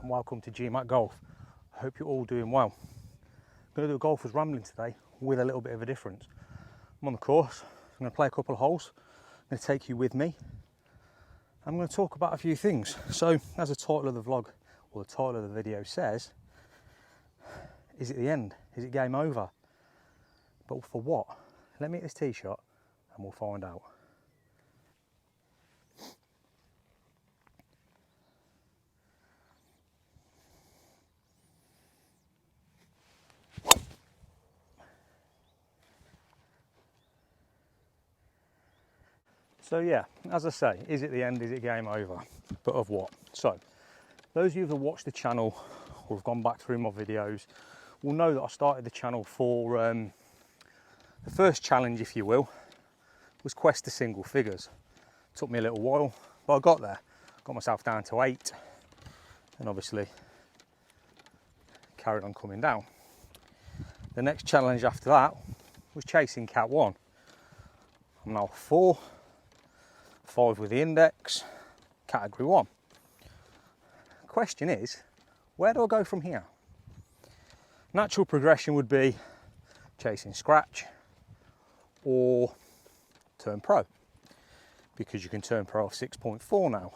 and welcome to GMAC Golf. I hope you're all doing well. I'm going to do a golfer's rambling today with a little bit of a difference. I'm on the course, I'm going to play a couple of holes, I'm going to take you with me. I'm going to talk about a few things. So, as the title of the vlog, or the title of the video says, is it the end? Is it game over? But for what? Let me hit this tee shot and we'll find out. So yeah, as I say, is it the end? Is it game over? But of what? So, those of you that watch the channel or have gone back through my videos will know that I started the channel for the first challenge, if you will, was quest to single figures. Took me a little while, but I got there. Got myself down to 8, and obviously carried on coming down. The next challenge after that was chasing Cat 1. I'm now 4, 5 with the index, category 1. Question is, where do I go from here? Natural progression would be chasing scratch or turn pro, because you can turn pro off 6.4 now.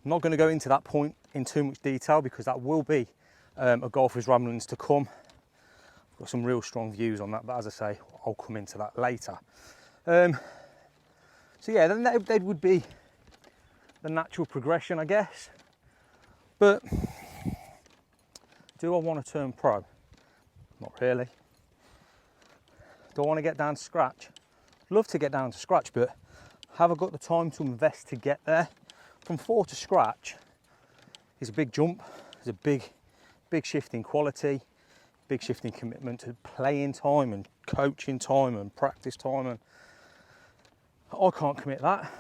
I'm not going to go into that point in too much detail because that will be a golfer's ramblings to come. I've got some real strong views on that, but as I say, I'll come into that later. So yeah, then that would be the natural progression, I guess. But do I want to turn pro? Not really. Do I want to get down to scratch? Love to get down to scratch, but have I got the time to invest to get there? From 4 to scratch is a big jump. It's a big shift in quality, big shift in commitment to playing time and coaching time and practice time, and I can't commit that.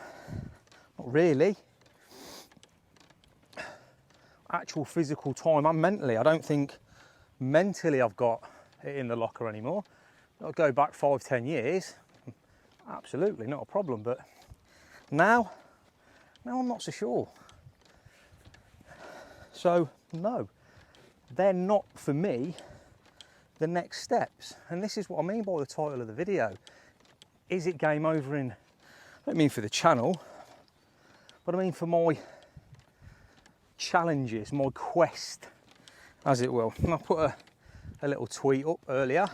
Not really. Actual physical time and mentally, I don't think mentally I've got it in the locker anymore. I'll go back 5-10 years, absolutely not a problem, but now I'm not so sure. So no, they're not for me the next steps, and this is what I mean by the title of the video. Is it game over in, I don't mean for the channel, but I mean for my challenges, my quest, as it will. And I put a little tweet up earlier,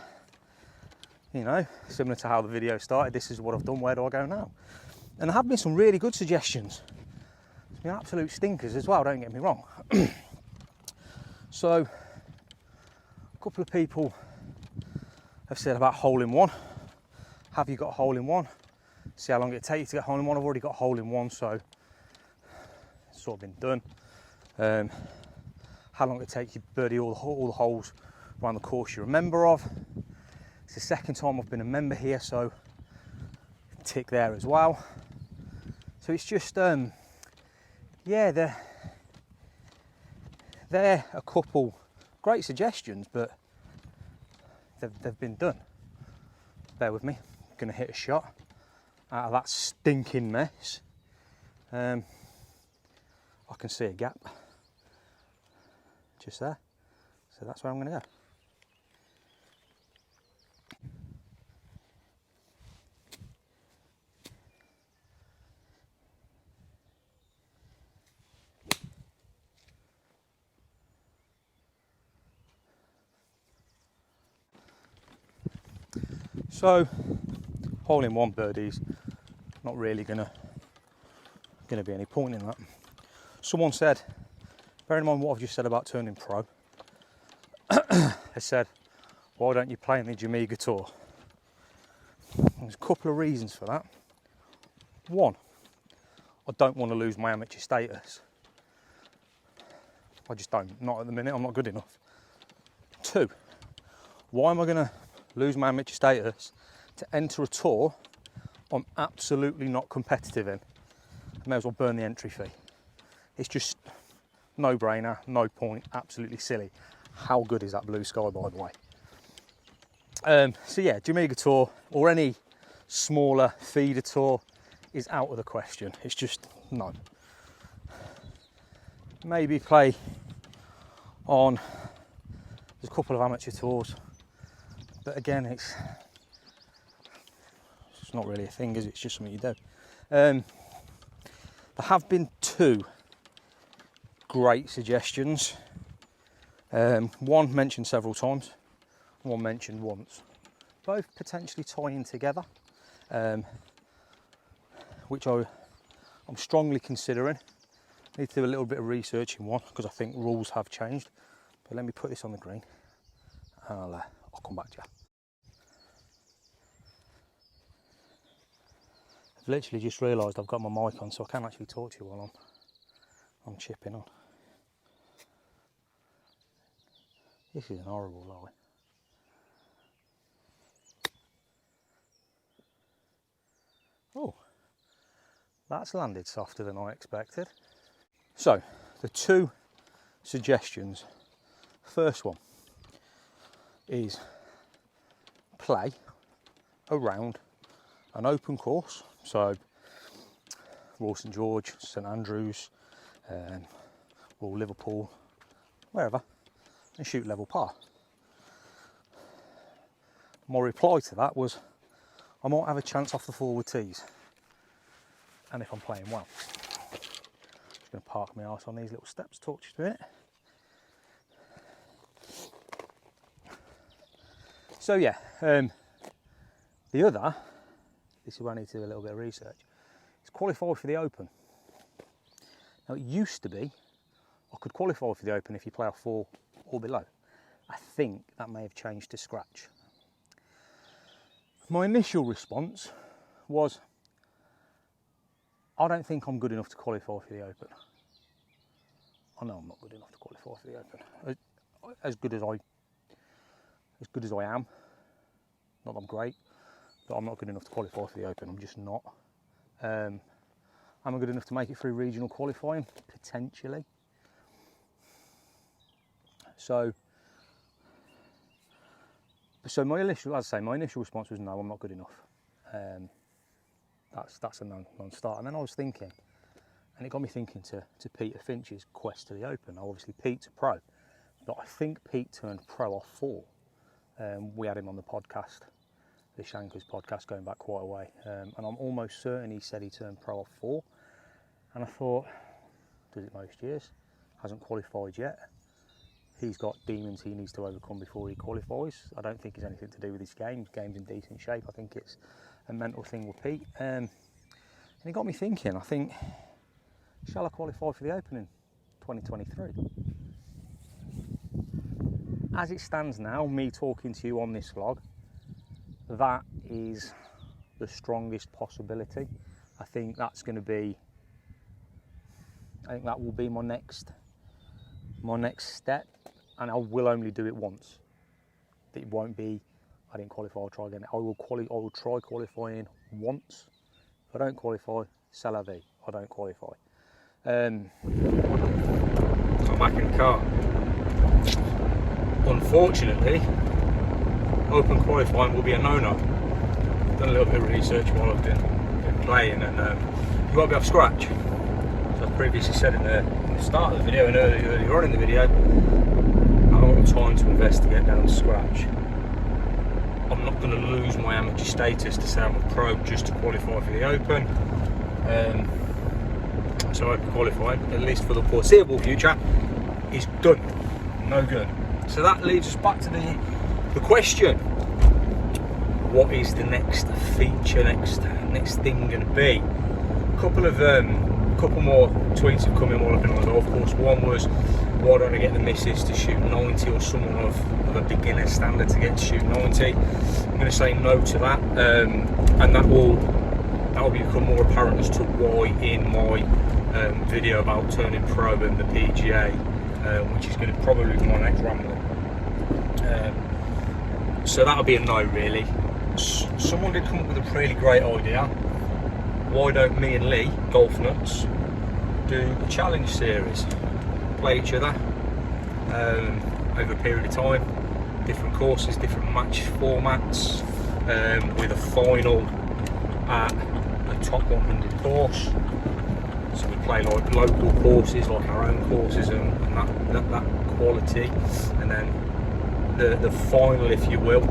you know, similar to how the video started. This is what I've done, where do I go now? And there have been some really good suggestions. There's been absolute stinkers as well, don't get me wrong. So, a couple of people have said about hole-in-one. Have you got a hole-in-one? See how long it takes to get hole-in-one. I've already got hole-in-one, so it's sort of been done. How long it takes you birdie all the holes around the course you're a member of. It's the second time I've been a member here, so tick there as well. So it's just yeah, they're a couple great suggestions, but they've been done. Bear with me, I'm gonna hit a shot out of that stinking mess. I can see a gap just there, so that's where I'm going to go. So, hole-in-one birdies, not really gonna be any point in that. Someone said, bearing in mind what I've just said about turning pro, they said, why don't you play in the GMAC Tour? There's a couple of reasons for that. One, I don't want to lose my amateur status. I just don't, not at the minute, I'm not good enough. 2, why am I going to lose my amateur status to enter a tour I'm absolutely not competitive in? I may as well burn the entry fee. It's just no brainer, no point, absolutely silly. How good is that blue sky, by the way? So yeah, GMAC Tour or any smaller feeder tour is out of the question. It's just no. Maybe play on, there's a couple of amateur tours, but again, it's not really a thing, is it? It's just something you do. There have been 2 great suggestions. One mentioned several times, one mentioned once. Both potentially tying together, which I'm strongly considering. Need to do a little bit of research in one because I think rules have changed. But let me put this on the green and I'll come back to you. I've literally just realised I've got my mic on, so I can actually talk to you while I'm chipping on. This is an horrible lie. Oh, that's landed softer than I expected. So, the 2 suggestions. First one is play around an open course. So, Royal St George, St Andrews, Royal Liverpool, wherever, and shoot level par. My reply to that was, I might have a chance off the forward tees, and if I'm playing well. Just going to park my arse on these little steps, talk to you through it. So yeah, the other, this is where I need to do a little bit of research, is qualify for the Open. Now it used to be, I could qualify for the Open if you play off 4 or below. I think that may have changed to scratch. My initial response was, I don't think I'm good enough to qualify for the Open. I know I'm not good enough to qualify for the Open. As good as I am, not that I'm great, but I'm not good enough to qualify for the Open. I'm just not. Am I good enough to make it through regional qualifying? Potentially. So my initial response was no, I'm not good enough. That's a non-starter. And then I was thinking, and it got me thinking to Peter Finch's quest to the Open. Now, obviously Pete's a pro, but I think Pete turned pro off 4. We had him on the podcast, the Shankers podcast, going back quite a way, and I'm almost certain he said he turned pro off 4. And I thought, does it most years? Hasn't qualified yet. He's got demons he needs to overcome before he qualifies. I don't think it's anything to do with his game. His game's in decent shape. I think it's a mental thing with Pete. And it got me thinking, I think, shall I qualify for the Open in 2023? As it stands now, me talking to you on this vlog, that is the strongest possibility. I think that will be my next step, and I will only do it once. It won't be, I didn't qualify, I'll try again. I will try qualifying once. If I don't qualify, c'est la vie. I don't qualify. I'm back in the car. Unfortunately, Open qualifying will be a no-no. Done a little bit of research while I've been playing, and you won't be off scratch. As I previously said in the start of the video and earlier on in the video, I haven't got time to invest to get down to scratch. I'm not going to lose my amateur status to say I'm a pro just to qualify for the Open. So Open qualifying, at least for the foreseeable future, is done. No good. So that leaves us back to the question: what is the next feature, next thing going to be? A couple more tweets have come in while I've been on the golf course. One was, why don't I get the missus to shoot 90, or someone of a beginner standard to get to shoot 90? I'm going to say no to that, and that will become more apparent as to why in my video about turning pro and the PGA, which is going to probably be my next ramble. So that'll be a no, really. Someone did come up with a really great idea. Why don't me and Lee, Golf Nuts, do a challenge series? Play each other over a period of time, different courses, different match formats, with a final at a top 100 course. So we play like local courses, like our own courses, and that quality, and then the final, if you will,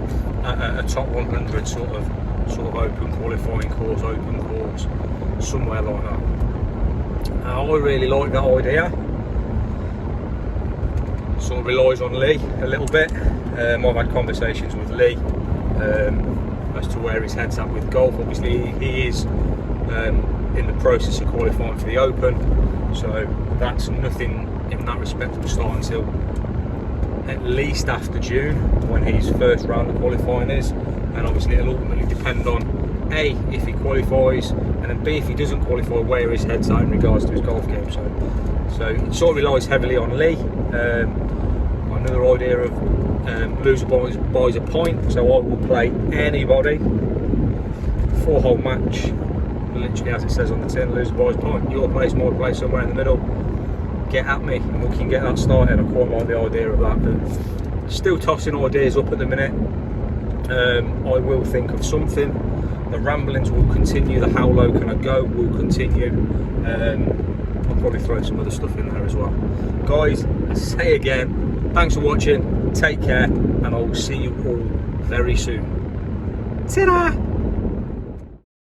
a top 100 sort of open qualifying course, open course, somewhere like that. I really like that idea. Sort of relies on Lee a little bit. I've had conversations with Lee as to where his head's at with golf. Obviously he is in the process of qualifying for the Open, so that's nothing in that respect will start until at least after June, when his first round of qualifying is, and obviously it'll ultimately depend on A, if he qualifies, and then B, if he doesn't qualify, where his head's at in regards to his golf game. So it sort of relies heavily on Lee. Another idea of loser buys a point, so I will play anybody, 4-hole match, literally as it says on the tin, loser buys a point. Your place, my place, somewhere in the middle. Get at me and we can get that started. I quite like the idea of that, but still tossing ideas up at the minute. I will think of something. The ramblings will continue, the how low can I go will continue. I'll probably throw some other stuff in there as well. Guys, I say again, thanks for watching, take care, and I will see you all very soon. Ta-da!